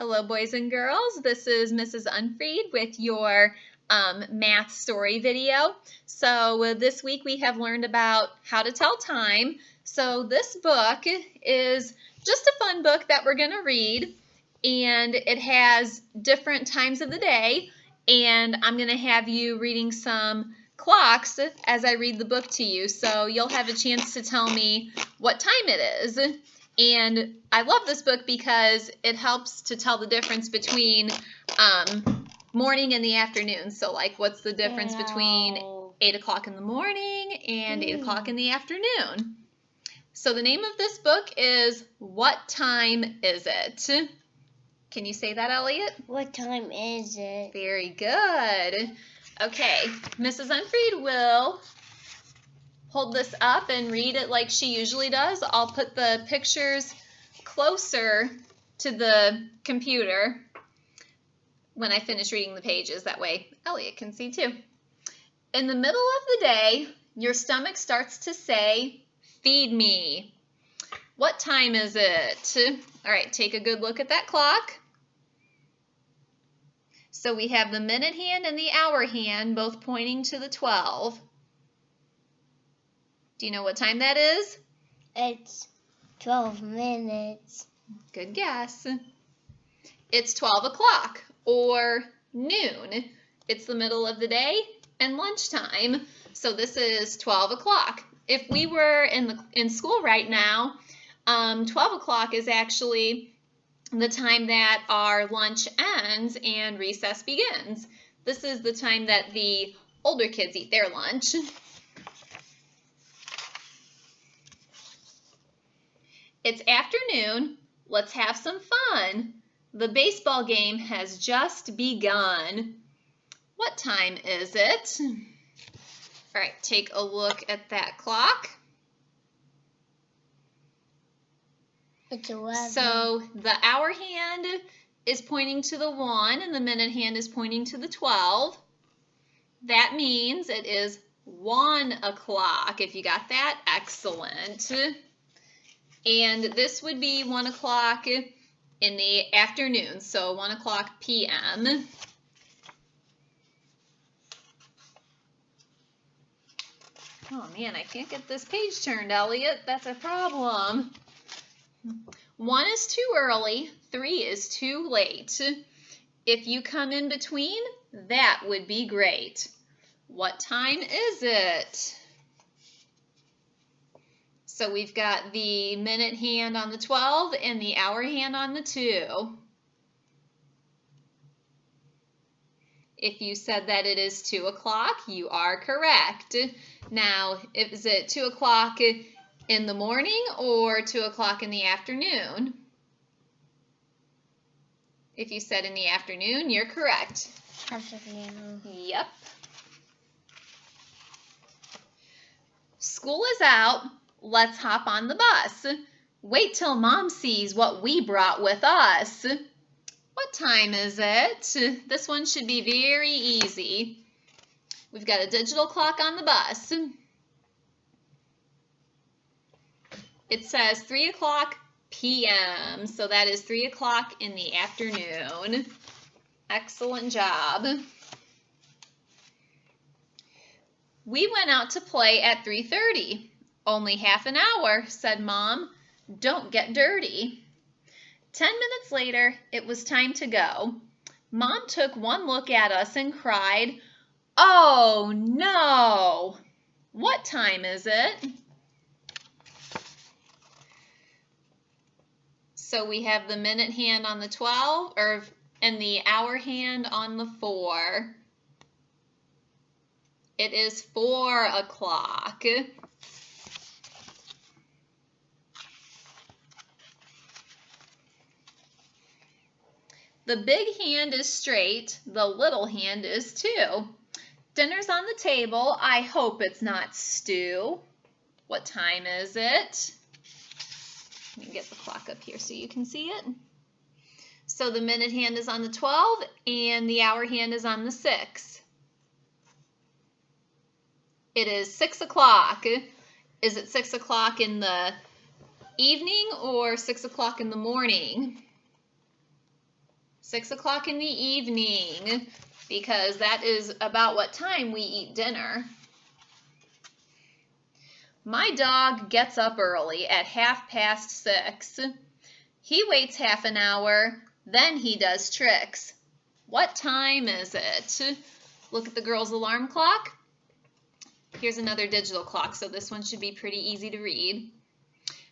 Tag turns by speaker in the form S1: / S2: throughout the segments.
S1: Hello, boys and girls. This is Mrs. Unfried with your math story video. So this week we have learned about how to tell time. So this book is just a fun book that we're going to read, and it has different times of the day, and I'm going to have you reading some clocks as I read the book to you, so you'll have a chance to tell me what time it is. And I love this book because it helps to tell the difference between morning and the afternoon. So, like, what's the difference between 8 o'clock in the morning and 8 o'clock in the afternoon? So the name of this book is What Time Is It? Can you say that, Elliot?
S2: What time is it?
S1: Very good. Okay, Mrs. Unfried will hold this up and read it like she usually does. I'll put the pictures closer to the computer when I finish reading the pages. That way Elliot can see too. In the middle of the day, your stomach starts to say, "Feed me." What time is it? All right, take a good look at that clock. So we have the minute hand and the hour hand both pointing to the 12. Do you know what time that is?
S2: It's 12 minutes.
S1: Good guess. It's 12 o'clock or noon. It's the middle of the day and lunchtime. So this is 12 o'clock. If we were in school right now, 12 o'clock is actually the time that our lunch ends and recess begins. This is the time that the older kids eat their lunch. It's afternoon. Let's have some fun. The baseball game has just begun. What time is it? All right, take a look at that clock.
S2: It's 11.
S1: So the hour hand is pointing to the 1 and the minute hand is pointing to the 12. That means it is 1 o'clock. If you got that, excellent. And this would be 1 o'clock in the afternoon, so 1 o'clock p.m. Oh man, I can't get this page turned, Elliot. That's a problem. 1 is too early, 3 is too late. If you come in between, that would be great. What time is it? So we've got the minute hand on the 12 and the hour hand on the 2. If you said that it is 2 o'clock, you are correct. Now, is it 2 o'clock in the morning or 2 o'clock in the afternoon? If you said in the afternoon, you're correct.
S2: Afternoon.
S1: Yep. School is out. Let's hop on the bus. Wait till Mom sees what we brought with us. What time is it? This one should be very easy. We've got a digital clock on the bus. It says 3 o'clock p.m., so that is 3 o'clock in the afternoon. Excellent job. We went out to play at 3:30. Only half an hour, said Mom. Don't get dirty. 10 minutes later, it was time to go. Mom took one look at us and cried, "Oh no! What time is it?" So we have the minute hand on the 12 and the hour hand on the 4. It is 4 o'clock. The big hand is straight, the little hand is too. Dinner's on the table, I hope it's not stew. What time is it? Let me get the clock up here so you can see it. So the minute hand is on the 12 and the hour hand is on the 6. It is 6 o'clock. Is it 6 o'clock in the evening or 6 o'clock in the morning? 6 o'clock in the evening, because that is about what time we eat dinner. My dog gets up early at 6:30. He waits half an hour, then he does tricks. What time is it? Look at the girl's alarm clock. Here's another digital clock, so this one should be pretty easy to read.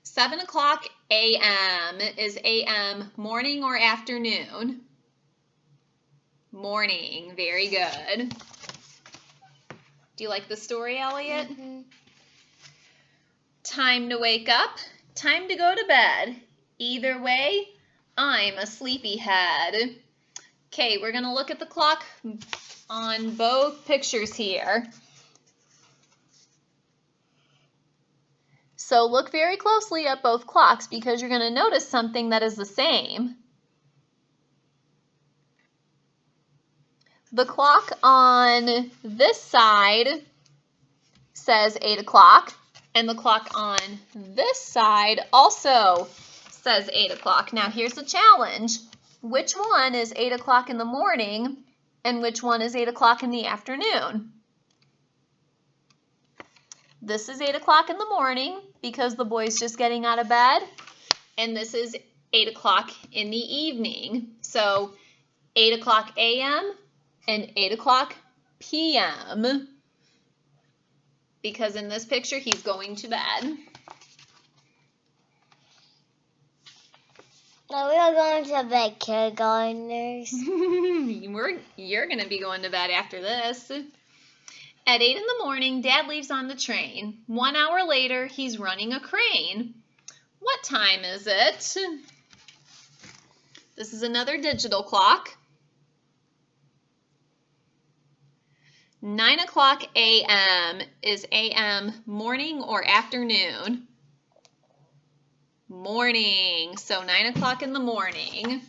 S1: 7 o'clock a.m. Is a.m. morning or afternoon? Morning. Very good. Do you like the story, Elliot?
S2: Mm-hmm.
S1: Time to wake up, time to go to bed. Either way, I'm a sleepyhead. Okay, we're going to look at the clock on both pictures here. So look very closely at both clocks because you're going to notice something that is the same. The clock on this side says 8 o'clock, and the clock on this side also says 8 o'clock. Now here's the challenge. Which one is 8 o'clock in the morning and which one is 8 o'clock in the afternoon? This is 8 o'clock in the morning because the boy's just getting out of bed, and this is 8 o'clock in the evening. So 8 o'clock a.m. and 8 o'clock p.m. because in this picture he's going to bed.
S2: No, we are going to bed, kindergartners.
S1: You're going to be going to bed after this. At 8 in the morning, Dad leaves on the train. 1 hour later, he's running a crane. What time is it? This is another digital clock. 9 o'clock a.m. Is a.m. morning or afternoon? Morning. So 9 o'clock in the morning.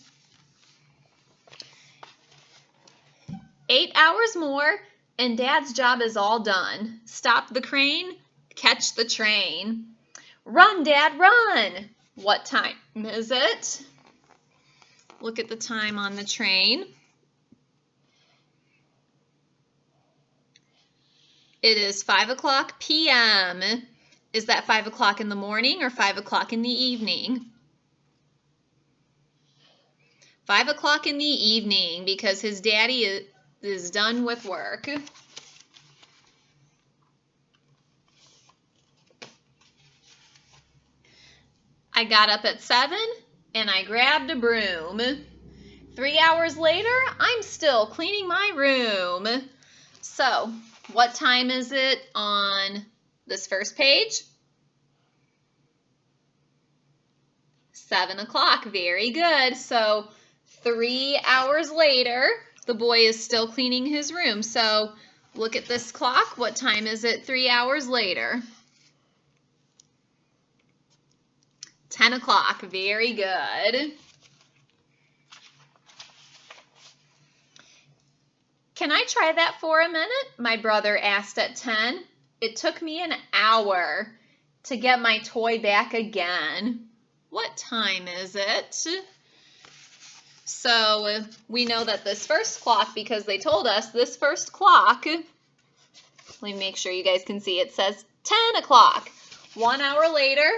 S1: 8 hours more and Dad's job is all done. Stop the crane, catch the train. Run, Dad, run! What time is it? Look at the time on the train. It is 5 o'clock p.m. Is that 5 o'clock in the morning or 5 o'clock in the evening? 5 o'clock in the evening because his daddy is done with work. I got up at 7 and I grabbed a broom. 3 hours later, I'm still cleaning my room. So, what time is it on this first page? 7 o'clock. Very good. So, 3 hours later, the boy is still cleaning his room. So, look at this clock. What time is it 3 hours later? 10 o'clock. Very good. Can I try that for a minute? My brother asked at 10. It took me an hour to get my toy back again. What time is it? So we know that this first clock, because they told us this first clock, let me make sure you guys can see, it says 10 o'clock. 1 hour later,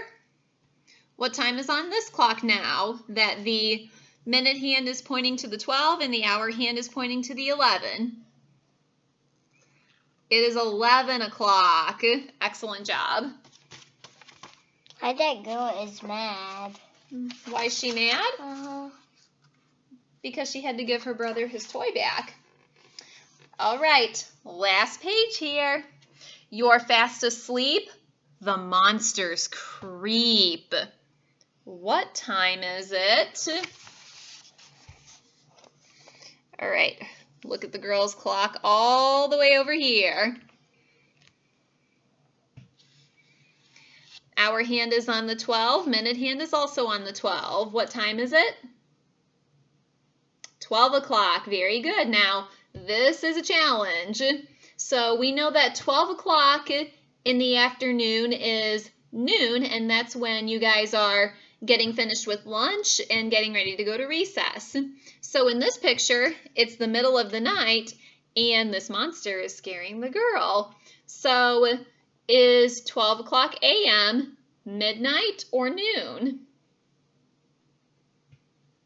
S1: what time is on this clock now that the minute hand is pointing to the 12 and the hour hand is pointing to the 11? It is 11 o'clock. Excellent job.
S2: That girl is mad.
S1: Why is she mad? Because she had to give her brother his toy back. All right, last page here. You're fast asleep. The monsters creep. What time is it? All right, look at the girl's clock all the way over here. Hour hand is on the 12. Minute hand is also on the 12. What time is it? 12 o'clock. Very good. Now, this is a challenge. So we know that 12 o'clock in the afternoon is noon, and that's when you guys are getting finished with lunch and getting ready to go to recess. So in this picture, it's the middle of the night and this monster is scaring the girl. So is 12 o'clock a.m. midnight or noon?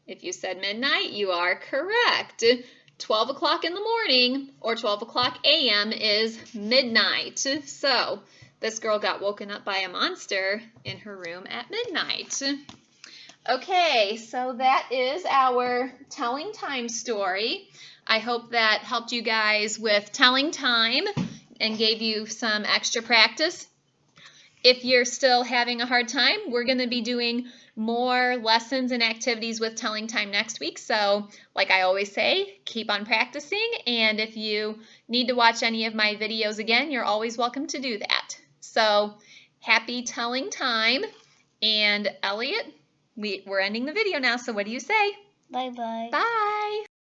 S1: If you said midnight, you are correct. 12 o'clock in the morning or 12 o'clock a.m. is midnight. So this girl got woken up by a monster in her room at midnight. Okay, so that is our telling time story. I hope that helped you guys with telling time and gave you some extra practice. If you're still having a hard time, we're going to be doing more lessons and activities with telling time next week. So, like I always say, keep on practicing. And if you need to watch any of my videos again, you're always welcome to do that. So, happy telling time. And Elliot, we're ending the video now. So, what do you say?
S2: Bye-bye.
S1: Bye.